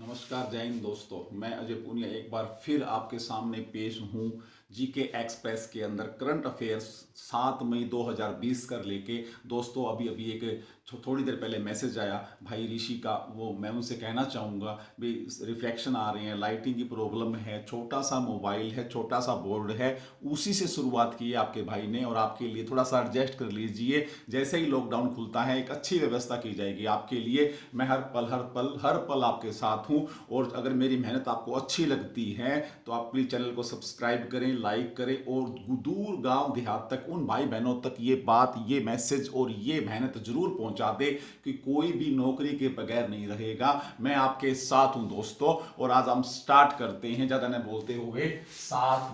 नमस्कार, जय हिंद दोस्तों। मैं अजय पूनिया एक बार फिर आपके सामने पेश हूँ जीके एक्सप्रेस के अंदर करंट अफेयर्स 7 मई 2020 कर लेके। दोस्तों अभी अभी एक थोड़ी देर पहले मैसेज आया भाई ऋषि का, वो मैं उनसे कहना चाहूँगा भाई रिफ्लेक्शन आ रहे हैं, लाइटिंग की प्रॉब्लम है, छोटा सा मोबाइल है, छोटा सा बोर्ड है, उसी से शुरुआत की है आपके भाई ने और आपके लिए थोड़ा सा एडजस्ट कर लीजिए। जैसे ही लॉकडाउन खुलता है एक अच्छी व्यवस्था की जाएगी आपके लिए। मैं हर पल आपके साथ हूँ और अगर मेरी मेहनत आपको अच्छी लगती है तो आप प्लीज चैनल को सब्सक्राइब करें, लाइक करें और दूर गांव देहात तक उन भाई बहनों तक ये बात, ये मैसेज और ये मेहनत जरूर पहुंचा दे कि कोई भी नौकरी के बगैर नहीं रहेगा। मैं आपके साथ हूं दोस्तों। और आज हम स्टार्ट करते हैं ज्यादा न बोलते हुए 7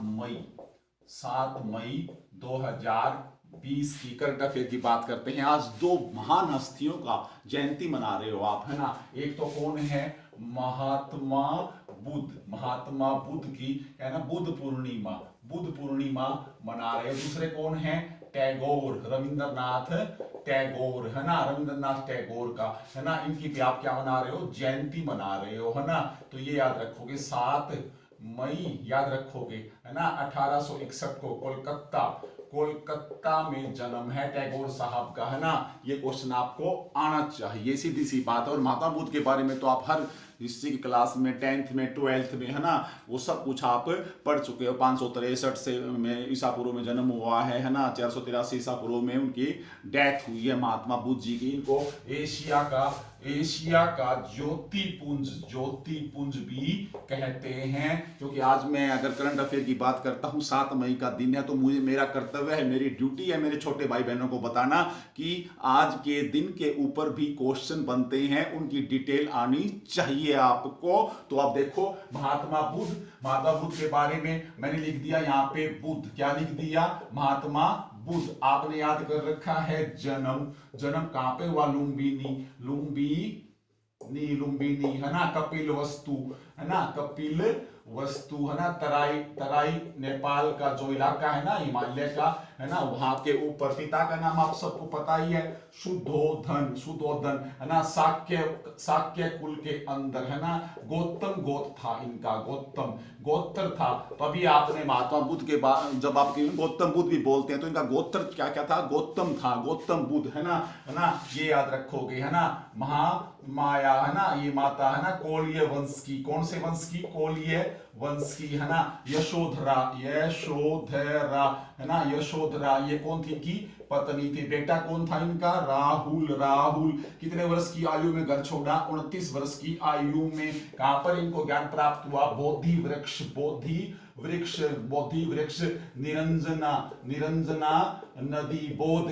मई 2020 की करंट अफेयर की बात करते हैं। आज दो महान हस्तियों का जयंती मना रहे हो आप, है ना। एक तो कौन है? महात्मा बुद्ध की, है ना, बुद्ध पूर्णिमा मना रहे हो। दूसरे कौन है? टैगोर, रविंद्रनाथ टैगोर, है ना, रविंद्रनाथ टैगोर का, है ना, इनकी भी आप क्या मना रहे हो? जयंती मना रहे हो, है ना। तो ये याद रखोगे 7 मई याद रखोगे, है ना। 1861 को कोलकाता में जन्म है टैगोर साहब का, है ना। ये क्वेश्चन आपको आना चाहिए, सीधी सी बात है। और महात्मा बुद्ध के बारे में तो आप हर हिस्ट्री की क्लास में 10th में 12th में, है ना, वो सब कुछ आप पढ़ चुके हो। 563 से में ईसा पूर्व में जन्म हुआ है ना। 483 ईसा पूर्व में उनकी डेथ हुई है महात्मा बुद्ध जी की। इनको एशिया का ज्योतिपुंज भी कहते हैं। क्योंकि आज मैं अगर करंट अफेयर की बात करता हूं, 7 मई का दिन है, तो मुझे मेरा कर्तव्य है, मेरी ड्यूटी है मेरे छोटे भाई बहनों को बताना कि आज के दिन के ऊपर भी क्वेश्चन बनते हैं, उनकी डिटेल आनी चाहिए आपको। तो आप देखो महात्मा बुद्ध के बारे में मैंने लिख दिया यहाँ पे बुद्ध, क्या लिख दिया? महात्मा बुद्ध। आपने याद कर रखा है जन्म कहां पे हुआ? लुम्बिनी, है ना। कपिल वस्तु, है ना। तराई नेपाल का जो इलाका है ना, हिमालय का, है ना, वहां के ऊपर। पिता का नाम आप सबको पता ही है, शुद्धोधन, है ना। शाक्य कुल के अंदर, है ना। गोत्र था इनका, गोत्र था। तो अभी आपने महात्मा बुद्ध के बाद जब आपके गौतम बुद्ध भी बोलते हैं तो इनका गोत्र क्या क्या था? गौतम बुद्ध, है ना। ये याद रखोगे, है ना। महामाया, है ना, ये माता, है ना। कोलीय वंश की, कौन से वंश की? कोलीय वंश की, है ना। यशोधरा, है ना। यशोधरा ये कौन थी? की पत्नी थी। बेटा कौन था इनका? राहुल। कितने वर्ष की आयु में घर छोड़ा? 29 वर्ष की आयु में। कहां पर इनको ज्ञान प्राप्त हुआ? बोधि वृक्ष निरंजना नदी, बोध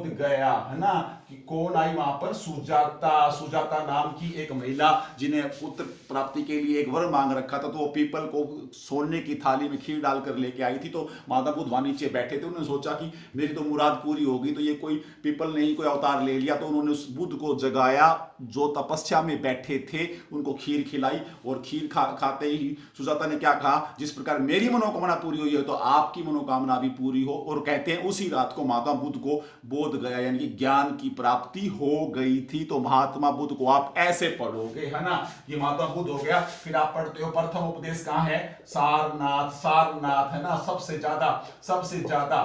गया, है ना। कि कौन आई वहां पर? सुजाता नाम की एक महिला, जिन्हें पुत्र प्राप्ति के लिए एक वर मांग रखा था। तो वो पीपल को सोने की थाली में खीर डालकर लेके आई थी। तो माता बुद्ध वहां नीचे बैठे थे, उन्होंने सोचा कि मेरी तो मुराद पूरी होगी। तो ये कोई पीपल ने ही कोई अवतार ले लिया। तो उन्होंने उस बुद्ध को जगाया जो तपस्या में बैठे थे, उनको खीर खिलाई। और खीर खाते ही सुजाता ने क्या कहा? जिस प्रकार मेरी मनोकामना पूरी हुई है तो आपकी मनोकामना भी पूरी हो। और कहते हैं उसी रात को महात्मा बुद्ध को बोध गया, यानी कि ज्ञान की प्राप्ति हो गई थी। तो महात्मा बुद्ध को आप ऐसे पढ़ोगे, है ना। ये महात्मा बुद्ध हो गया। फिर आप पढ़ते हो प्रथम उपदेश कहां है? सारनाथ, है ना। सबसे ज्यादा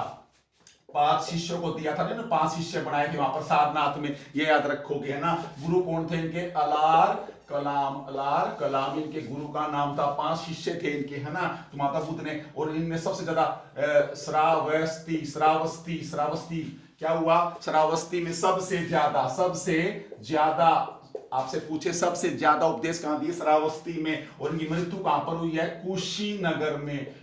5 शिष्यों को दिया था ना, 5 शिष्य बनाए थे वहां पर सारनाथ में, ये याद रखोगे, है ना। गुरु कौन थे इनके? अलार कलाम इनके गुरु का नाम था। 5 शिष्य थे इनके, है ना। तो माता बुद्ध ने, और इनमें सबसे ज्यादा श्रावस्ती क्या हुआ? श्रावस्ती में सबसे ज्यादा आपसे पूछे सबसे ज्यादा उपदेश कहां दिए? श्रावस्ती में। और इनकी मृत्यु कहां पर हुई है? कुशीनगर में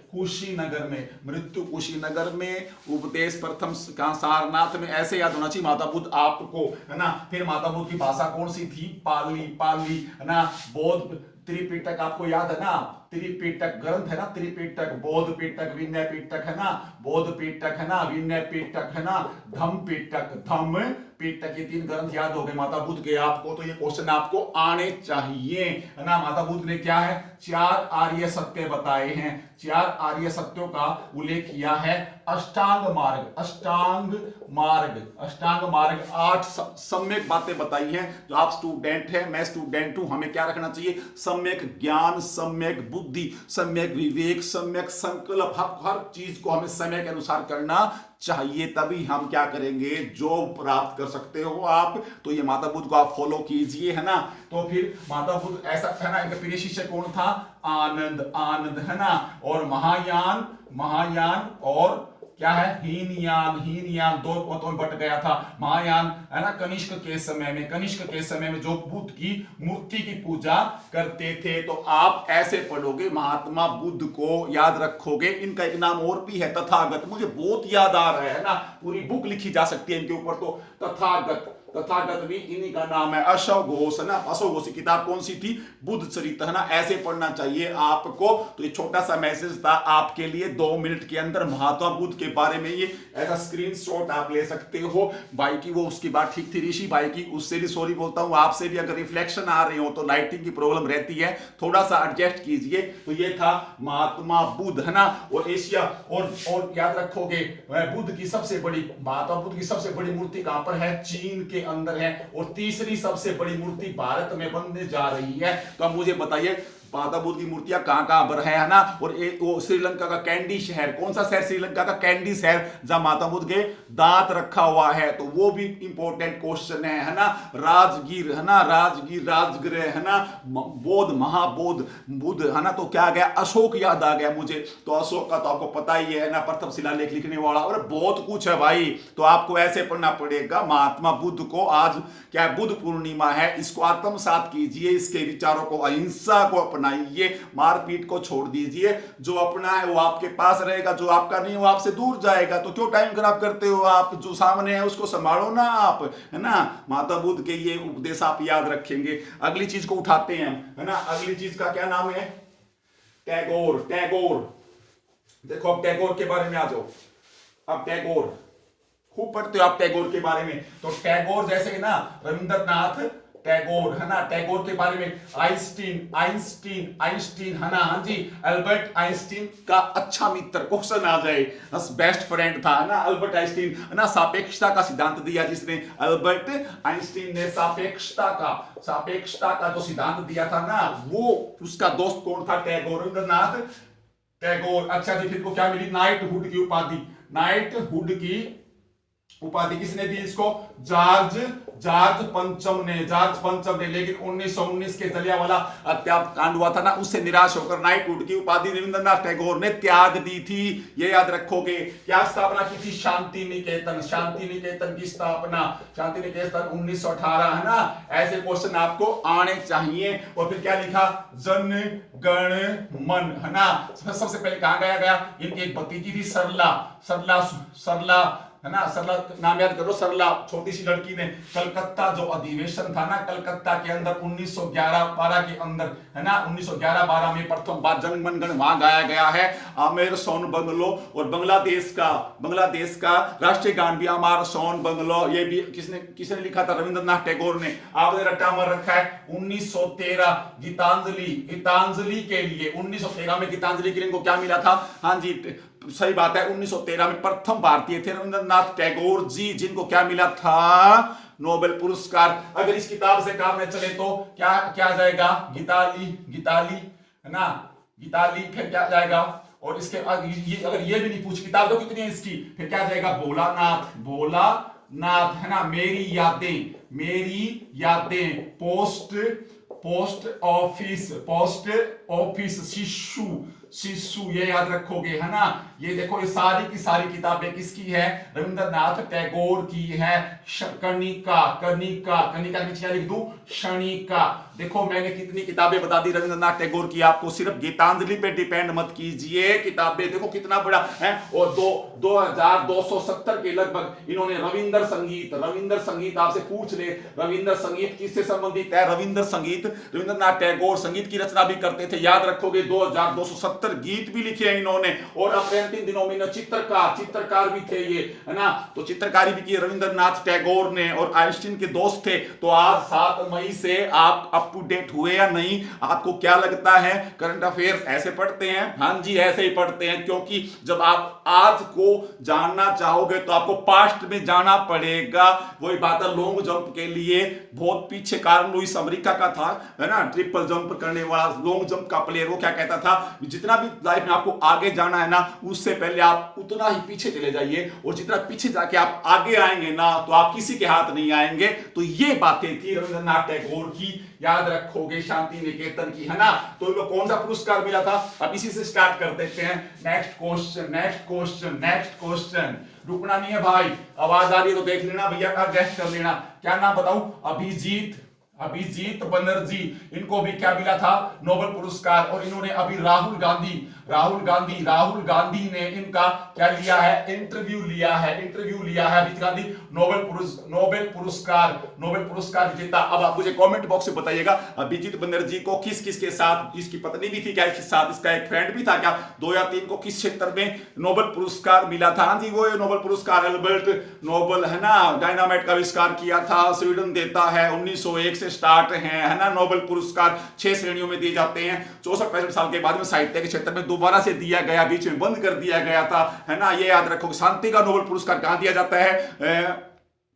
मृत्यु कुशीनगर में। उपदेश प्रथम कहां? सारनाथ में। ऐसे याद होना चाहिए माता बुद्ध आपको, है ना। फिर माता बुद्ध की भाषा कौन सी थी? पाली, है ना। बौद्ध त्रिपिटक आपको याद है ना। त्रिपिटक ग्रंथ है ना, त्रिपिटक, बौद्ध पिटक, विनय पिटक, है ना। बौद्ध पिटक, है ना, विनय पिटक, है ना, धम्म पिटक, ये 3 ग्रंथ याद हो गए माता बुद्ध के आपको। तो ये क्वेश्चन आपको आने चाहिए, है ना। माता बुद्ध ने क्या है? 4 आर्य सत्य बताए हैं। 4 आर्य सत्यों का उल्लेख किया है। अष्टांग मार्ग, अष्टांग मार्ग 8 सम्यक बातें बताई हैं। जो आप स्टूडेंट हैं, मैं स्टूडेंट हूं, हमें क्या रखना चाहिए? सम्यक ज्ञान, सम्यक बुद्धि, सम्यक विवेक, सम्यक संकल्प। हर चीज को हमें समय के अनुसार करना चाहिए, तभी हम क्या करेंगे? जॉब प्राप्त कर सकते हो आप। तो ये माता बुद्ध को आप फॉलो कीजिए, है ना। तो फिर माता बुद्ध ऐसा, है ना, इनका प्रिय शिष्य कौन था? आनंद, आनंद, है ना। और महायान, महायान और क्या है? हीनयान, हीनयान दो मतों में बट गया था। महायान, है ना, कनिष्क के समय में, कनिष्क के समय में जो बुद्ध की मूर्ति की पूजा करते थे। तो आप ऐसे पढ़ोगे, महात्मा बुद्ध को याद रखोगे। इनका एक नाम और भी है, तथागत। मुझे बहुत याद आ रहा है ना, पूरी बुक लिखी जा सकती है इनके ऊपर। तो तथागत, तथागत भी इन्हीं का नाम है। अशोक घोष, है ना। अशोक घोष की किताब कौन सी थी? बुद्ध चरित्र, है ना। ऐसे पढ़ना चाहिए आपको। तो ये छोटा सा मैसेज था आपके लिए। 2 मिनट के अंदर महात्मा बुद्ध के बारे में ये ऐसा स्क्रीनशॉट आप ले सकते हो। भाई की वो उसकी बात ठीक थी, ऋषि भाई की, उससे भी सॉरी बोलता हूं। आपसे भी अगर रिफ्लेक्शन आ रही हो तो लाइटिंग की प्रॉब्लम रहती है, थोड़ा सा एडजस्ट कीजिए। तो ये था महात्मा बुद्ध, है ना। और एशिया, और याद रखोगे बुद्ध की सबसे बड़ी, महात्मा बुद्ध की सबसे बड़ी मूर्ति कहां पर है? चीन के अंदर है। और तीसरी सबसे बड़ी मूर्ति भारत में बनने जा रही है। तो अब मुझे बताइए, माता बुद्ध की मूर्तियां कहां कहां पर है ना। और वो श्रीलंका का कैंडी शहर, कौन सा शहर? श्रीलंका का कैंडी शहर, जहां माता बुद्ध के दांत रखा हुआ है। तो वो भी इंपॉर्टेंट क्वेश्चन है ना। राजगीर, है ना, राजगीर, राजगृह, है ना। बोध, महाबोध बुद्ध, है ना। तो क्या गया? अशोक याद आ गया मुझे। तो अशोक का तो आपको पता ही है ना, प्रथम शिलालेख लिखने वाला। और बहुत कुछ है भाई। तो आपको ऐसे पढ़ना पड़ेगा महात्मा बुद्ध को। आज क्या है? बुद्ध पूर्णिमा है। इसको आत्मसात कीजिए, इसके विचारों को, अहिंसा को अपनाइए, मारपीट को छोड़ दीजिए। जो अपना है वो आपके पास रहेगा, जो आपका नहीं वो आपसे दूर जाएगा। तो क्यों टाइम खराब करते हो आप? जो सामने है उसको संभालो ना आप, है ना। माता बुद्ध के ये उपदेश आप याद रखेंगे। अगली चीज को उठाते हैं हम, है ना। अगली चीज का क्या नाम है? टैगोर, टैगोर। देखो अब टैगोर के बारे में आ जाओ। अब टैगोर खूब पढ़ते हो आप टैगोर के बारे में। तो टैगोर जैसे ना रविंद्रनाथ टैगोर, है ना। टैगोर के बारे में आइंस्टीन, आइंस्टीन, आइंस्टीन, है ना। हाँ जी, अल्बर्ट आइंस्टीन का अच्छा मित्र, क्वेश्चन आ जाए, बेस्ट फ्रेंड था, है ना, अल्बर्ट आइंस्टीन, है ना। सापेक्षता का सिद्धांत दिया जिसने, अल्बर्ट आइंस्टीन ने सापेक्षता का जो सिद्धांत दिया था ना, वो उसका दोस्त कौन था? टैगोर, रविंद्रनाथ टैगोर। अच्छा जी, फिर को क्या मिली? नाइटहुड की उपाधि। नाइटहुड की उपाधि किसने दी इसको? जॉर्ज पंचम ने। लेकिन 1919 के जलियांवाला हत्याकांड हुआ था ना, उससे निराश होकर नाइटहुड की उपाधि रविंद्रनाथ टैगोर ने त्याग दी थी। ये याद रखोगे। क्या स्थापना की थी? शांति निकेतन, शांति निकेतन की स्थापना, शांति निकेतन 1918, है ना। ऐसे क्वेश्चन आपको आने चाहिए। और फिर क्या लिखा? जन गण मन, है ना। सबसे पहले कहां गाया गया? इनकी एक भतीजी थी सरला, है ना। सरला नाम याद करो, सरला, छोटी सी लड़की ने कलकत्ता जो अधिवेशन था ना, कलकत्ता के अंदर 1911-12 के अंदर, है ना, 1911-12 में प्रथम बार जनगण मन वहां गाया गया है। आमेर सोन बंगलो। और बांग्लादेश का राष्ट्रीय गान भी आमार सोन बंगलो। ये भी किसने लिखा था? रविंद्रनाथ टैगोर ने। आपने रट्टा मार रखा है 1913 गीतांजलि के लिए। 1913 में गीतांजलि के लिए इनको क्या मिला था? हाँ जी, सही बात है, 1913 में प्रथम भारतीय थे रविंद्रनाथ टैगोर जी, जिनको क्या मिला था? नोबेल पुरस्कार। अगर इस किताब से काम में चले तो क्या जाएगा? गीताली, है ना, गीताली। फिर क्या जाएगा? और इसके अगर ये भी नहीं पूछ, किताब तो कितनी है इसकी, फिर क्या जाएगा? भोलानाथ, है ना। मेरी यादें, पोस्ट ऑफिस, शिशु, ये याद रखोगे, है ना। ये देखो, ये सारी की सारी किताबें किसकी है? रविंद्रनाथ टैगोर की है। कनिका नीचे लिख दूं? क्षणिका। देखो मैंने कितनी किताबें बता दी रविंद्रनाथ टैगोर की आपको। सिर्फ गीतांजलि पे डिपेंड मत कीजिए, किताबें देखो कितना बड़ा है। और 2270 के लगभग इन्होंने रविंद्र संगीत आपसे पूछ ले, रविंद्र संगीत किससे संबंधित है? रविंद्रनाथ टैगोर संगीत की रचना भी करते थे, याद रखोगे। 2270 70 गीत भी लिखे हैं इन्होंने, और अपने अंतिम दिनों में चित्रकार भी थे ये, है ना। तो चित्रकारी भी की रविंद्रनाथ टैगोर ने, और आइंस्टीन के दोस्त थे। तो आज 7 मई से आप अप टू डेट हुए या नहीं? आपको क्या लगता है? करंट अफेयर्स ऐसे पढ़ते हैं? हाँ जी, ऐसे ही पढ़ते हैं, क्योंकि जब आप आज को जानना चाहोगे तो आपको पास्ट में जाना पड़ेगा। वही बात है, लॉन्ग जंप के लिए बहुत पीछे कार्ल लुईस अमेरिका का था, है ना, ट्रिपल जंप करने वाला लॉन्ग जंप का प्लेयर। वो क्या कहता था, जितना भी लाइफ में आपको आगे जाना है ना, उससे पहले आप उतना ही पीछे चले जाइए, और जितना पीछे जाके आप आगे आएंगे ना, तो आप किसी के हाथ नहीं आएंगे। तो ये बातें थी रविंद्रनाथ टैगोर की, याद रखोगे, शांति निकेतन की, है ना। तो इनको कौन सा पुरस्कार मिला था? अब इसी से स्टार्ट कर देते हैं। Next question. रुकना नहीं है भाई, आवाज आ रही है तो देख लेना भैया, का गेस्ट कर लेना। क्या नाम बताऊं? अभिजीत बनर्जी, इनको भी क्या मिला था? नोबेल पुरस्कार। और इन्होंने अभी राहुल गांधी ने इनका क्या लिया है? इंटरव्यू लिया है अभिजीत गांधी, नोबेल पुरस्कार विजेता। अब आप मुझे कमेंट बॉक्स में बताइएगा, अभिजीत बनर्जी को किस के साथ, इसकी पत्नी भी थी क्या इसके साथ, इसका एक फ्रेंड भी था क्या, 2 या 3 को किस क्षेत्र में नोबेल पुरस्कार मिला था? हाँ जी, वो नोबेल पुरस्कार अल्बर्ट नोबेल, है ना, डायनामाइट का आविष्कार किया था, स्वीडन देता है, 1901 से स्टार्ट है ना। नोबेल पुरस्कार 6 श्रेणियों में दिए जाते हैं। 64-65 साल के बाद में साहित्य के क्षेत्र में दोबारा से दिया गया, बीच में बंद कर दिया गया था, है ना। ये याद रखो। शांति का नोबेल पुरस्कार कहां दिया जाता है?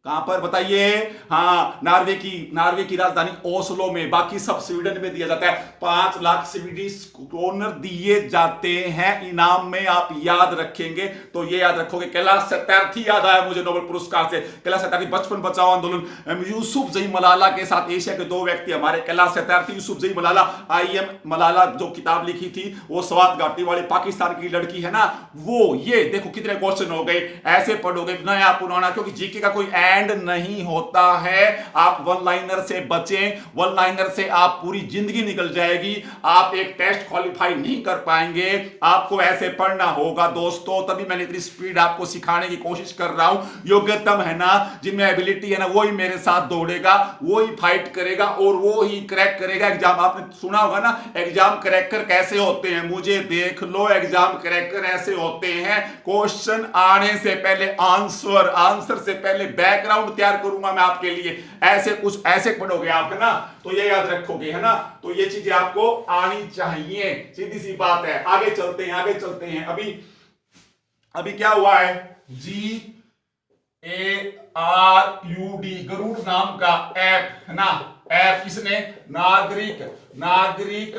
कहां पर बताइए? हाँ, नार्वे की राजधानी ओस्लो में। बाकी सब स्वीडन में दिया जाता है। 5 लाख स्वीडिश क्रोनर दिए जाते हैं इनाम में, आप याद रखेंगे। तो ये याद रखोगे। कैलाश सत्यार्थी याद आया मुझे नोबेल पुरस्कार से। कैलाश सत्यार्थी बचपन बचाओ आंदोलन, यूसुफजई मलाला के साथ एशिया के 2 व्यक्ति हमारे, कैलाश सत्यार्थी, यूसुफजई मलाला। IM मलाला जो किताब लिखी थी, वो स्वात घाटी वाली पाकिस्तान की लड़की, है ना, वो। ये देखो कितने क्वेश्चन हो गए, ऐसे पढ़ोगे नया पुराना, क्योंकि जीके का कोई एंड नहीं होता है। आप वन लाइनर से बचें, वन लाइनर से आप पूरी जिंदगी निकल जाएगी, आप एक टेस्ट क्वालिफाई नहीं कर पाएंगे। आपको ऐसे पढ़ना होगा दोस्तों, तभी मैंने इतनी स्पीड आपको सिखाने की कोशिश कर रहा हूं। योग्यतम है ना, जिनमें एबिलिटी है ना, वो ही मेरे साथ दौड़ेगा, वो ही फाइट करेगा, और वो ही क्रैक करेगा एग्जाम। आपने सुना होगा ना, एग्जाम क्रैकर कैसे होते हैं, मुझे देख लो, एग्जाम क्रैकर ऐसे होते हैं। क्वेश्चन आने से पहले आंसर से पहले बैकग्राउंड तैयार करूंगा मैं आपके लिए। ऐसे कुछ ऐसे पढ़ोगे आप, है ना, तो ये याद रखोगे, है ना। तो ये चीजें आपको आनी चाहिए, सीधी सी बात है। आगे चलते हैं। अभी क्या हुआ है? GARUD, गरुड़ नाम का ऐप, है ना, ऐप इसने नागरिक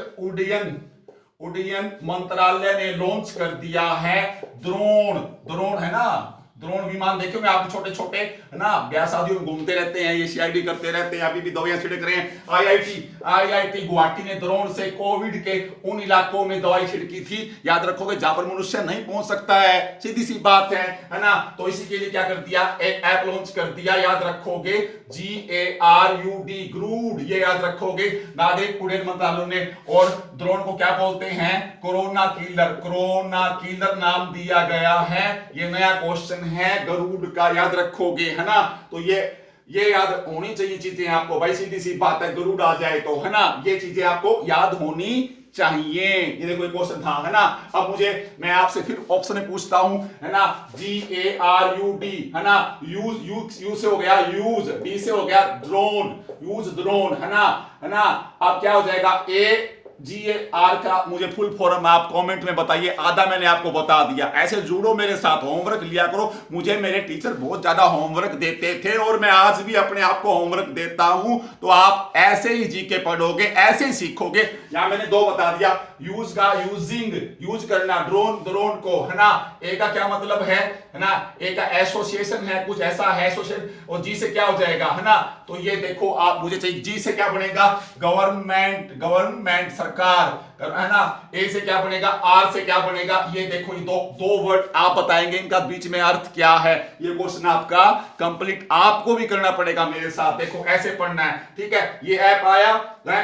उड्डयन मंत्रालय ने लॉन्च कर दिया है। ड्रोन, है ना, ड्रोन विमान देखे होंगे आप, छोटे छोटे, है ना, ब्याह शादियों में घूमते रहते हैं, ये CID करते रहते हैं। अभी भी दवाइयां छिड़क रहे हैं। IIT गुवाहाटी ने ड्रोन से कोविड के उन इलाकों में दवाई छिड़की थी, याद रखोगे, जहां पर मनुष्य नहीं पहुंच सकता है। सीधी सी बात है ना। तो इसी के लिए क्या कर दिया, एक ऐप लॉन्च कर दिया, याद रखोगे, GARUD, ये याद रखोगे, नागरिक उड्डयन मंत्रालय ने। और ड्रोन को क्या बोलते हैं? कोरोना किलर नाम दिया गया है। ये नया क्वेश्चन है गरुड़ का, याद रखोगे, है ना। तो ये याद होनी चाहिए चीजें आपको भाई, सीधी सी बात है। गरुड़ आ जाए तो, है ना, ये चीजें आपको याद होनी चाहिए। ये देखो एक क्वेश्चन था, है ना। अब मैं आपसे फिर ऑप्शन में पूछता हूं, है ना, GARUD, है ना, यूज से हो गया यूज, डी से हो गया ड्रोन, है ना। अब क्या हो जाएगा? GAR का मुझे फुल फॉर्म आप कमेंट में बताइए। आधा मैंने आपको बता दिया। ऐसे जुड़ो मेरे साथ, होमवर्क लिया करो। मुझे मेरे टीचर बहुत ज्यादा होमवर्क देते थे, और मैं आज भी अपने आप को होमवर्क देता हूं। तो आप ऐसे ही जीके पढ़ोगे, ऐसे ही सीखोगे। यहां मैंने 2 बता दिया, यूज करना ड्रोन को, है ना। ए का क्या मतलब है ना, ए का एसोसिएशन है, कुछ ऐसा है एसोसिएशन, और जी से क्या हो जाएगा, है ना। तो ये देखो आप, मुझे चाहिए जी से क्या बनेगा? गवर्नमेंट, सरकार, है ना। ए से क्या बनेगा? आर से क्या बनेगा? ये देखो, ये दो वर्ड आप बताएंगे, इनका बीच में अर्थ क्या है। ये क्वेश्चन आपका कंप्लीट आपको भी करना पड़ेगा मेरे साथ। देखो ऐसे पढ़ना है, ठीक है। ये ऐप आया,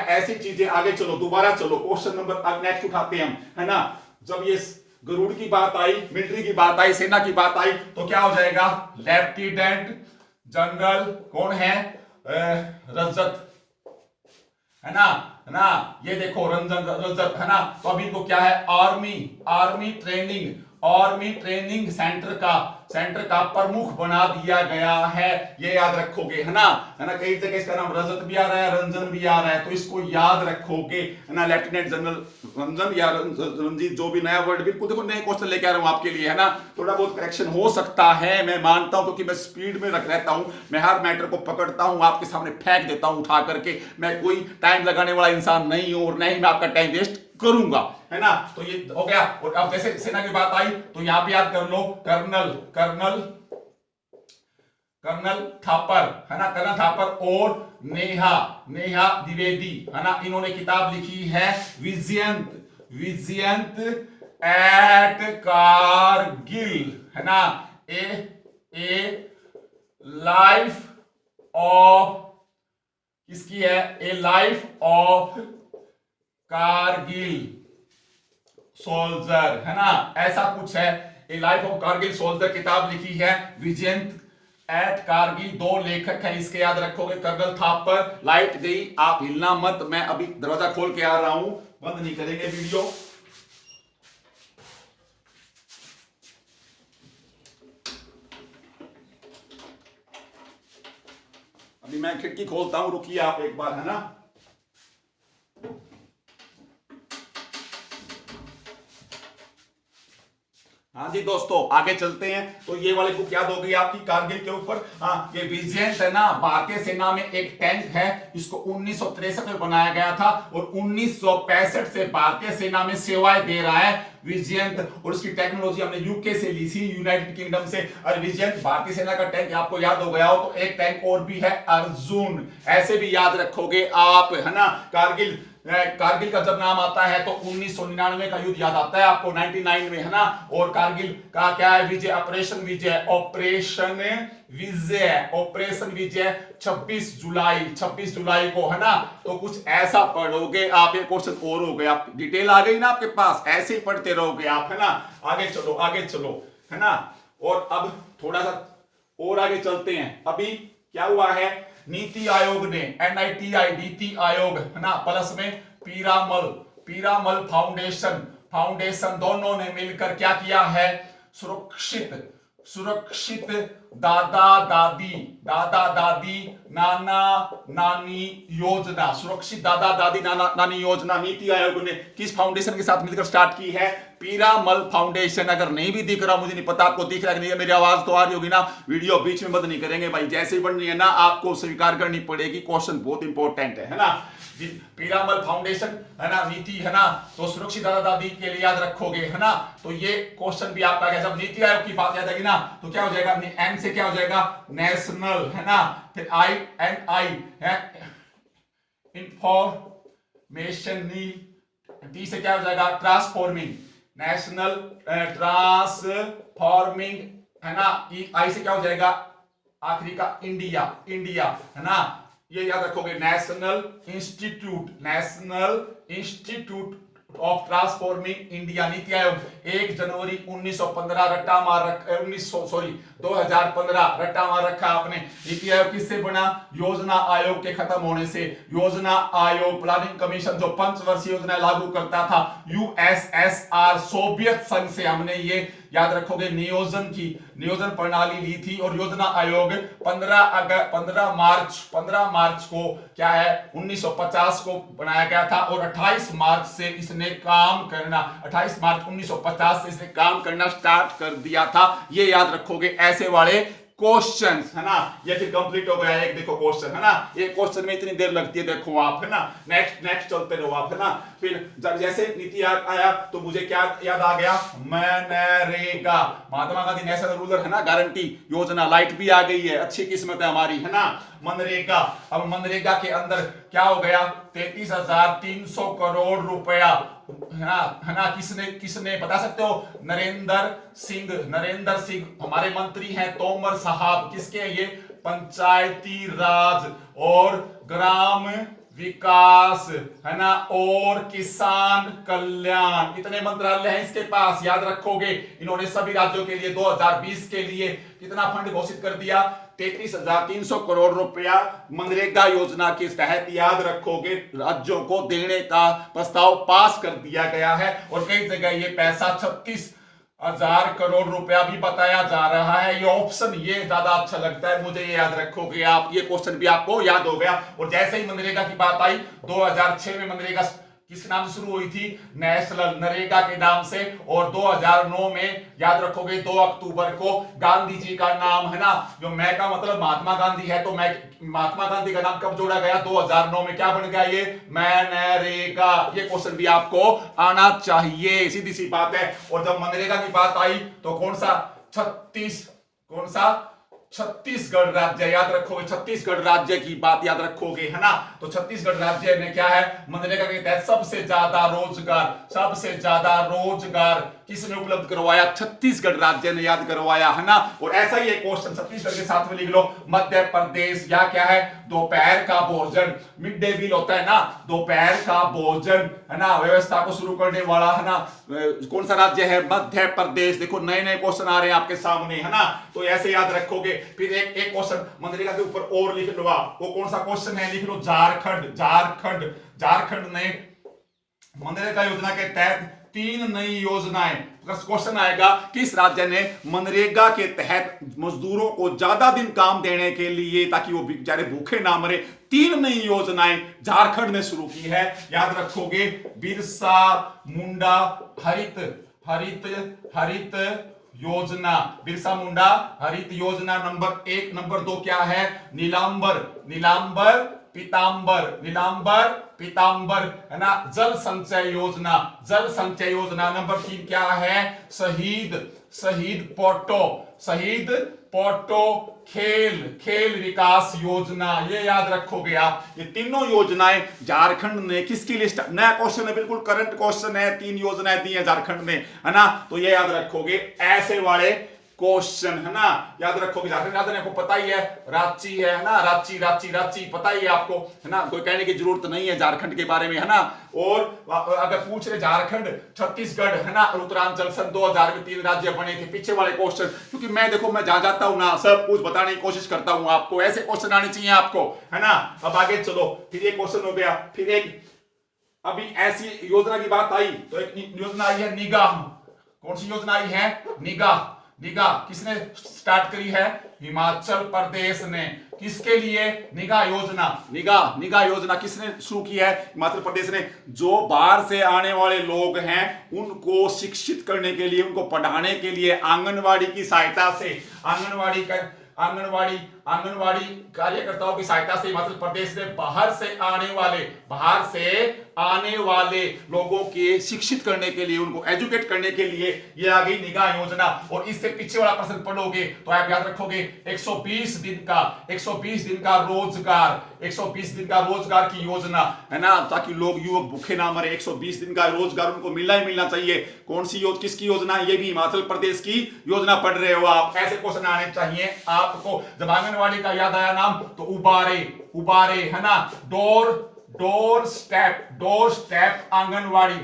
ऐसी चीजें। आगे चलो, दोबारा चलो, क्वेश्चन नंबर नेक्स्ट उठाते हैं हम, है ना। जब ये गरुड़ की बात आई, मिलिट्री की बात आई, सेना की बात आई, तो क्या हो जाएगा? लेफ्टिनेंट जनरल कौन है? रजत, है ना, है ना, ये देखो रंजन रजत, है ना। तो अभी इनको क्या है, आर्मी ट्रेनिंग सेंटर का प्रमुख बना दिया गया है, ये याद रखोगे, है ना। कई जगह इसका नाम रजत भी आ रहा है, रंजन भी आ रहा है, तो इसको याद रखोगे, है ना। लेफ्टिनेंट जनरल रंजन या रंजीत, जो भी नया वर्ड, बिल्कुल देखो नए क्वेश्चन लेके आ रहा हूं आपके लिए, है ना। थोड़ा बहुत करेक्शन हो सकता है, मैं मानता हूं, क्योंकि मैं स्पीड में रख रहता हूं, मैं हर मैटर को पकड़ता हूं, आपके सामने फेंक देता हूं उठा करके, मैं कोई टाइम लगाने वाला इंसान नहीं हूं, और नहीं मैं आपका टाइम वेस्ट करूंगा, है ना। तो ये हो गया। और अब जैसे सेना की बात आई तो यहां पे याद कर लो कर्नल थापर, है ना, कर्नल थापर और नेहा द्विवेदी, है ना। इन्होंने किताब लिखी है विजयंत एट कारगिल, है ना। ए लाइफ ऑफ, किसकी है, ए लाइफ ऑफ कारगिल सोल्जर, है ना, ऐसा कुछ है। ए लाइफ ऑफ कारगिल सोल्जर किताब लिखी है विजयंत एट कारगिल, दो लेखक हैं, इसके याद रखोगे, कर्नल थापर। लाइट गई, आप हिलना मत, मैं अभी दरवाजा खोल के आ रहा हूं, बंद नहीं करेंगे वीडियो। अभी मैं खिड़की खोलता हूं, रुकिए आप एक बार, है ना। हाँ जी दोस्तों, आगे चलते हैं। तो ये वाली बुक याद हो गई आपकी कारगिल के ऊपर। हाँ, ये विजयंत है ना, भारतीय सेना में एक टैंक है, इसको 1963 में बनाया गया था और 1965 से भारतीय सेना में सेवाएं दे रहा है विजयंत। और उसकी टेक्नोलॉजी हमने यूके से ली थी, यूनाइटेड किंगडम से। और विजयंत भारतीय सेना का टैंक आपको याद हो गया हो तो एक टैंक और भी है अर्जुन, ऐसे भी याद रखोगे आप, है ना। कारगिल का जब नाम आता है तो 1999 का युद्ध याद आता है आपको, 99 में, है ना। और कारगिल का क्या है, विजय, ऑपरेशन विजय 26 जुलाई को, है ना। तो कुछ ऐसा पढ़ोगे आप, एक क्वेश्चन और हो गया, डिटेल आ गई ना आपके पास, ऐसे ही पढ़ते रहोगे आप, है ना। आगे चलो, है ना। और अब थोड़ा सा और आगे चलते हैं। अभी क्या हुआ है, नीति आयोग ने, NITI नीति आयोग, है ना, प्लस में पीरामल फाउंडेशन दोनों ने मिलकर क्या किया है, सुरक्षित दादा दादी नाना नानी योजना, सुरक्षित दादा दादी नाना नानी योजना नीति आयोग ने किस फाउंडेशन के साथ मिलकर स्टार्ट की है, पीरामल फाउंडेशन। अगर नहीं भी दिख रहा, मुझे नहीं पता आपको दिख रहा है कि नहीं, मेरी आवाज तो आ रही होगी ना, वीडियो बीच में बंद नहीं करेंगे भाई, जैसे ही बन रही है ना आपको स्वीकार करनी पड़ेगी, क्वेश्चन बहुत इंपॉर्टेंट है ना। पीरामल फाउंडेशन, है ना, नीति, है ना। तो सुरक्षित दादा दादी के लिए याद रखोगे, है ना। तो ये क्वेश्चन भी आपका, जब नीति आयोग की बात याद आएगी ना तो क्या हो जाएगा, एन से क्या हो जाएगा, नेशनल, है ना। फिर INI है इंफॉर्मेशन, टी से क्या हो जाएगा, ट्रांसफॉर्मिंग, नेशनल ट्रांसफॉर्मिंग, है ना। आई से क्या हो जाएगा, आखिरी का इंडिया, है ना। ये याद रखोगे, national institute of transforming India. NITI Aayog 1 जनवरी 2015 रट्टा मार रखा, 2015 रट्टा मार रखा आपने। नीति आयोग किससे बना, योजना आयोग के खत्म होने से। योजना आयोग, प्लानिंग कमीशन, जो पंचवर्षीय योजना लागू करता था USSR, सोवियत संघ से हमने ये याद रखोगे नियोजन प्रणाली ली थी। और योजना आयोग 15 मार्च को क्या है, 1950 को बनाया गया था और 28 मार्च से इसने काम करना, 28 मार्च 1950 से इसने काम करना स्टार्ट कर दिया था। ये याद रखोगे, ऐसे वाले क्वेश्चंस, है ना। ये फिर कंप्लीट हो गया एक, देखो क्वेश्चन, है ना। ये क्वेश्चन में इतनी देर लगती है, देखो आप, है ना। नेक्स्ट चलते रहो आप, है ना। फिर जब जैसे नीति आया तो मुझे क्या याद आ गया, मनरेगा, महात्मा गांधी नेशनल रूरल, है ना, गारंटी योजना। लाइट भी आ गई है, अच्छी किस्मत है हमारी, है ना। मनरेगा, अब मनरेगा के अंदर क्या हो गया, 33,300 करोड़ रुपया, है ना। किसने बता सकते हो, नरेंद्र सिंह हमारे मंत्री हैं, तोमर साहब, किसके ये, पंचायती राज और विकास, है ना, और किसान कल्याण, इतने मंत्रालय हैं इसके पास, याद रखोगे। इन्होंने सभी राज्यों के लिए 2020 के लिए कितना फंड घोषित कर दिया, 33,300 करोड़ रुपया मनरेगा योजना के तहत, याद रखोगे, राज्यों को देने का प्रस्ताव पास कर दिया गया है। और कई जगह ये पैसा 36,000 करोड़ रुपया भी बताया जा रहा है। ये ऑप्शन ये ज्यादा अच्छा लगता है मुझे, ये याद रखोगे आप, ये क्वेश्चन भी आपको याद हो गया। और जैसे ही मनरेगा की बात आई, 2006 में मनरेगा किस नाम से शुरू हुई थी, नेशनल नरेगा के नाम से, और 2009 में याद रखोगे 2 अक्टूबर को गांधी जी का नाम, है ना, जो मैं का मतलब महात्मा गांधी है, तो मैं महात्मा गांधी का नाम कब जोड़ा गया, 2009 में, क्या बन गया ये, मनरेगा। ये क्वेश्चन भी आपको आना चाहिए, सीधी सी बात है। और जब मनरेगा की बात आई तो कौन सा, छत्तीसगढ़ राज्य, याद रखोगे, छत्तीसगढ़ राज्य की बात याद रखोगे, है ना। तो छत्तीसगढ़ राज्य ने क्या है, मनरेगा के तहत सबसे ज्यादा रोजगार किसने उपलब्ध करवाया, छत्तीसगढ़ राज्य ने याद करवाया, है ना। और ऐसा ही एक क्वेश्चन छत्तीसगढ़ के साथ में लिख लो, मध्य प्रदेश, या क्या है, दोपहर का भोजन, मिड डे मील होता है ना, दोपहर का भोजन, है ना, व्यवस्था को शुरू करने वाला, है ना, कौन सा राज्य है, मध्य प्रदेश। देखो नए नए क्वेश्चन आ रहे हैं आपके सामने, है ना, तो ऐसे याद रखोगे। फिर एक क्वेश्चन मनरेगा के ऊपर और लिख लो, वो कौन सा क्वेश्चन है, लिख लो, झारखंड ने मनरेगा योजना के तहत 3 नई योजनाएं, क्वेश्चन आएगा किस राज्य ने मनरेगा के तहत मजदूरों को ज्यादा दिन काम देने के लिए, ताकि वो बेचारे भूखे ना मरे, 3 नई योजनाएं झारखंड ने शुरू की है, याद रखोगे। बिरसा मुंडा हरित योजना, बिरसा मुंडा हरित योजना नंबर 1, नंबर 2 क्या है, नीलांबर पीतांबर, है ना, जल संचय योजना नंबर 3 क्या है, शहीद पोटो खेल विकास योजना, ये याद रखोगे आप। ये तीनों योजनाएं झारखंड ने किसकी लिस्ट, नया क्वेश्चन है, बिल्कुल करंट क्वेश्चन है, 3 योजनाएं दी है झारखंड में, है ना, तो ये याद रखोगे, ऐसे वाले क्वेश्चन, है ना, याद रखोगे। झारखंड राज्य आपको पता ही है, रांची है ना, रांची पता ही है आपको, है ना, कोई कहने की जरूरत नहीं है झारखंड के बारे में, है ना। और अगर पूछ रहे झारखंड, छत्तीसगढ़, है ना, उत्तरांचल, सन 2000 में 3 राज्य बने थे, पीछे वाले क्वेश्चन, क्योंकि मैं देखो मैं जहां जाता हूं ना, सब कुछ बताने की कोशिश करता हूं आपको, ऐसे क्वेश्चन आने चाहिए आपको, है ना। अब आगे चलो, फिर एक क्वेश्चन हो गया, फिर एक अभी ऐसी योजना की बात आई, तो एक योजना आई है निगाह। कौन सी योजना आई है, निगाह किसने स्टार्ट करी है, हिमाचल प्रदेश ने। किसके लिए, निगाह योजना किसने शुरू की है, हिमाचल प्रदेश ने। जो बाहर से आने वाले लोग हैं उनको शिक्षित करने के लिए, उनको पढ़ाने के लिए आंगनवाड़ी की सहायता से, आंगनवाड़ी कार्यकर्ताओं की सहायता से हिमाचल प्रदेश ने बाहर से आने वाले लोगों के शिक्षित करने के लिए, उनको एजुकेट करने के लिए ये आ गई निगाह योजना। और इससे पीछे वाला प्रश्न पढ़ोगे तो आप याद रखोगे, 120 दिन का रोजगार, 120 दिन का रोजगार की योजना, है ना, ताकि लोग युवक भूखे ना मरे। 120 दिन का रोजगार उनको मिलना ही मिलना चाहिए। कौन सी किसकी योजना, ये भी हिमाचल प्रदेश की योजना पढ़ रहे हो आप, ऐसे क्वेश्चन आने चाहिए आपको। जब आंगनवाड़ी का याद आया नाम तो उबारे, है ना, डोर स्टेप आंगनवाड़ी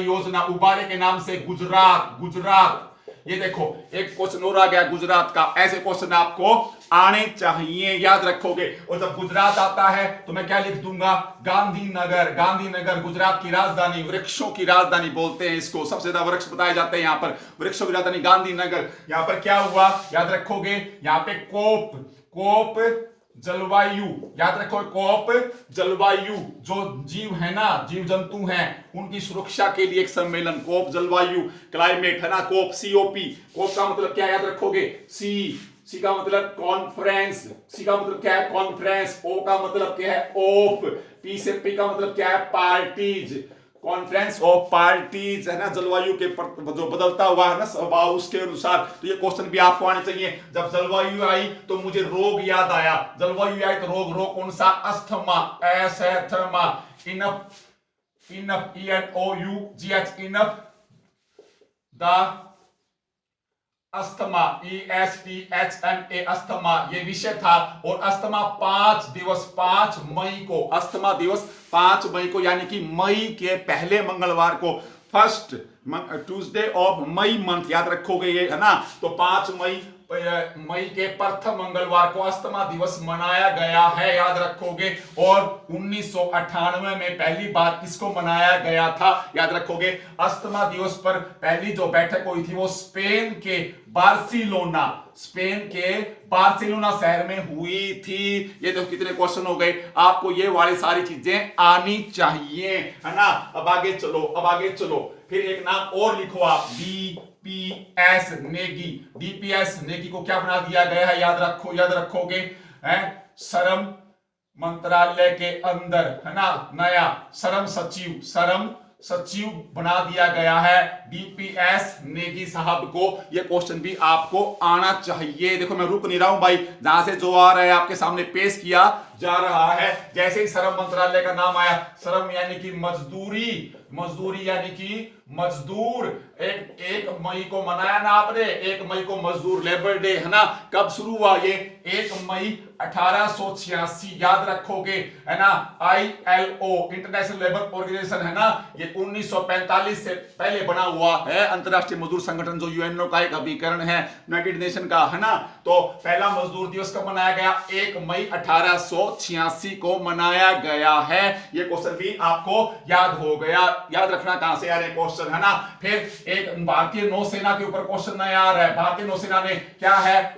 योजना, उबारे के नाम से गुजरात। ये देखो एक क्वेश्चन और आ गया गुजरात का, ऐसे क्वेश्चन आपको आने चाहिए, याद रखोगे। और जब गुजरात आता है तो मैं क्या लिख दूंगा, गांधीनगर गुजरात की राजधानी, वृक्षों की राजधानी बोलते हैं इसको, सबसे ज्यादा वृक्ष बताए जाते हैं यहाँ पर, वृक्षों की राजधानी गांधीनगर। यहाँ पर क्या हुआ, याद रखोगे, यहाँ पे कोप जलवायु, याद रखो, कोप जलवायु, जो जीव है ना, जीव जंतु हैं, उनकी सुरक्षा के लिए एक सम्मेलन, कोप जलवायु क्लाइमेट, है ना, कोप कोप का मतलब क्या, याद रखोगे, सी का मतलब कॉन्फ्रेंस, सी का मतलब क्या है, कॉन्फ्रेंस। ओ का मतलब क्या है, ओप। पी का मतलब क्या है, पार्टीज, कॉन्फ्रेंस ऑफ पार्टीज, है ना, जलवायु के जो बदलता हुआ है ना स्वभाव, उसके अनुसार। तो ये क्वेश्चन भी आपको आने चाहिए। जब जलवायु आई तो मुझे रोग याद आया, जलवायु आई तो रोग कौन सा, asthma, enough ENOUGH, enough asthma, ESTHMA asthma ये विषय था। और अस्थमा 5 दिवस 5 मई को, अस्थमा दिवस 5 मई को यानी कि मई के पहले मंगलवार को, first Tuesday of May month, याद रखोगे ये, है ना। तो 5 मई के प्रथम मंगलवार को अस्थमा दिवस मनाया गया है, याद रखोगे। और 1998 में पहली बार इसको मनाया गया था, याद रखोगे। अस्थमा दिवस पर पहली जो बैठक हुई थी वो स्पेन के बार्सिलोना शहर में हुई थी। ये देखो कितने क्वेश्चन हो गए, आपको ये वाली सारी चीजें आनी चाहिए, है ना। अब आगे चलो, फिर एक नाम और लिखो आप, डीपीएस नेगी। डीपीएस नेगी को क्या बना दिया गया है, याद रखोगे, श्रम मंत्रालय के अंदर, है ना, नया श्रम सचिव बना दिया गया है डीपीएस नेगी साहब को। यह क्वेश्चन भी आपको आना चाहिए। देखो मैं रुक नहीं रहा हूं भाई, जहां से जो आ रहा है आपके सामने पेश किया जा रहा है। जैसे ही श्रम मंत्रालय का नाम आया, श्रम यानी कि मजदूरी यानी कि मजदूर, एक मई को मनाया ना आपने, 1 मई को मजदूर लेबर डे, है ना। कब शुरू हुआ ये, 1 मई 1886, याद रखोगे, है ना। ILO इंटरनेशनल लेबर ऑर्गेनाइजेशन, है ना, ये 1945 से पहले बना हुआ है अंतरराष्ट्रीय मजदूर संगठन, जो यूएनओ का एक अभिकरण है, यूनाइटेड नेशन का, है ना। तो पहला मजदूर दिवस कब मनाया गया, 1 मई 1886 को मनाया गया है। ये क्वेश्चन भी आपको याद हो गया। याद रखना कहां से आ रहे क्वेश्चन, है ना। फिर एक भारतीय नौसेना के ऊपर क्वेश्चन नया आ रहा है। भारतीय नौसेना ने क्या है,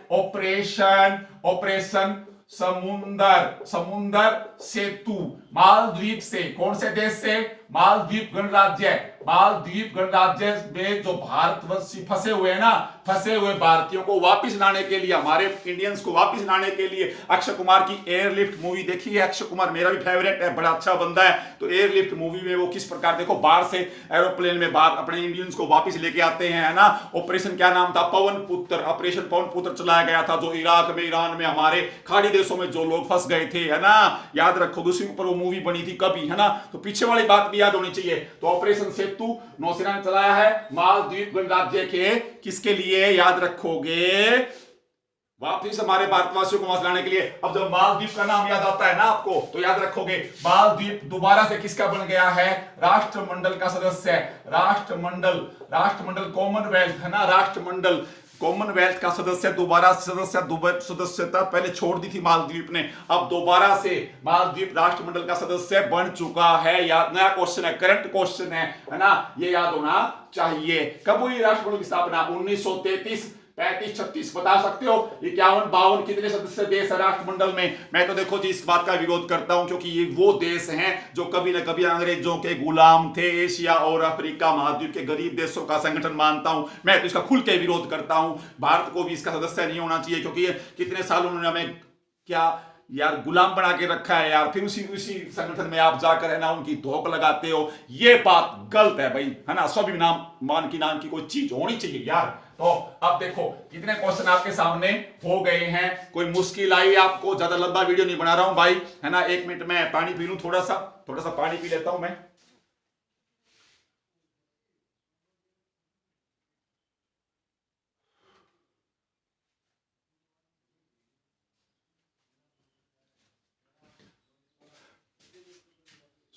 ऑपरेशन समुंदर सेतु, मालदीव से, कौन से देश से, मालदीव गणराज्य में जो भारतवर्षी फंसे हुए भारतीयों को वापस लाने के लिए, हमारे इंडियंस को वापस लाने के लिए, अक्षय कुमार की एयरलिफ्ट मूवी देखी है। अक्षय कुमार मेरा भी फेवरेट है, बड़ा अच्छा बंदा है। तो एयरलिफ्ट मूवी में वो किस प्रकार, देखो, बाहर से एरोप्लेन में बाहर अपने इंडियंस को वापस लेके आते हैं, है ना। ऑपरेशन क्या नाम था, ऑपरेशन पवन पुत्र चलाया गया था, जो इराक में, ईरान में, हमारे खाड़ी देशों में जो लोग फंस गए थे, है ना। याद रखो, उसी ऊपर वो मूवी बनी थी कभी, है ना। तो पीछे वाली बात भी याद होनी चाहिए। तो ऑपरेशन सेतु नौसेना ने चलाया है मालदीव गणराज्य के, किसके लिए, याद रखोगे, वापिस हमारे भारतवासियों को वापस लाने के लिए। अब जब मालदीव का नाम याद आता है ना आपको, तो याद रखोगे मालदीव दोबारा से किसका बन गया है, राष्ट्रमंडल का सदस्य। राष्ट्रमंडल कॉमनवेल्थ, है ना, राष्ट्रमंडल कॉमनवेल्थ का सदस्य, दोबारा सदस्यता पहले छोड़ दी थी मालदीव ने, अब दोबारा से मालदीव राष्ट्रमंडल का सदस्य बन चुका है। याद, नया क्वेश्चन है, करंट क्वेश्चन है ना, ये याद होना चाहिए। कब हुई राष्ट्रमंडल की स्थापना, 1933, 35, 36, बता सकते हो, 51, 52 कितने सदस्य देश है राष्ट्रमंडल में। मैं तो देखो जी इस बात का विरोध करता हूं, क्योंकि ये वो देश हैं जो कभी ना कभी अंग्रेजों के गुलाम थे। एशिया और अफ्रीका महाद्वीप के गरीब देशों का संगठन मानता हूं मैं, तो इसका खुल के विरोध करता हूं। भारत को भी इसका सदस्य नहीं होना चाहिए, क्योंकि कितने साल उन्होंने हमें क्या यार गुलाम बना के रखा है यार, फिर उसी संगठन में आप जाकर, है ना, उनकी धोख लगाते हो। ये बात गलत है भाई, है ना। स्वाभिमान की कोई चीज होनी चाहिए यार। तो अब देखो कितने क्वेश्चन आपके सामने हो गए हैं। कोई मुश्किल आई आपको, ज्यादा लंबा वीडियो नहीं बना रहा हूं भाई, है ना। 1 मिनट में पानी पी लूं, थोड़ा सा पानी पी लेता हूं मैं।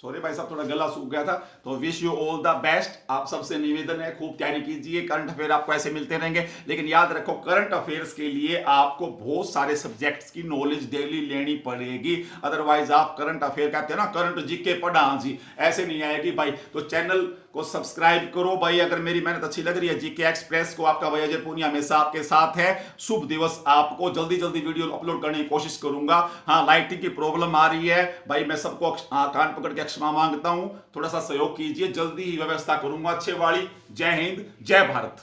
सॉरी भाई साहब, थोड़ा गला सूख गया था। तो wish you all the best. आप सबसे निवेदन है, खूब तैयारी कीजिए। करंट अफेयर आपको ऐसे मिलते रहेंगे, लेकिन याद रखो करंट अफेयर्स के लिए आपको बहुत सारे सब्जेक्ट्स की नॉलेज डेली लेनी पड़ेगी। अदरवाइज आप करंट अफेयर कहते हैं ना, करंट जीके पढ़ा जी, ऐसे नहीं आएगी भाई। तो चैनल को सब्सक्राइब करो भाई। अगर मेरी मेहनत अच्छी लग रही है, जीके एक्सप्रेस को, आपका भाई अजय पूनिया हमेशा आपके साथ है। शुभ दिवस आपको। जल्दी वीडियो अपलोड करने की कोशिश करूंगा। हाँ, लाइटिंग की प्रॉब्लम आ रही है भाई, मैं सबको कान पकड़ के क्षमा मांगता हूं, थोड़ा सा सहयोग कीजिए, जल्दी ही व्यवस्था करूंगा अच्छे वाली। जय हिंद, जय भारत।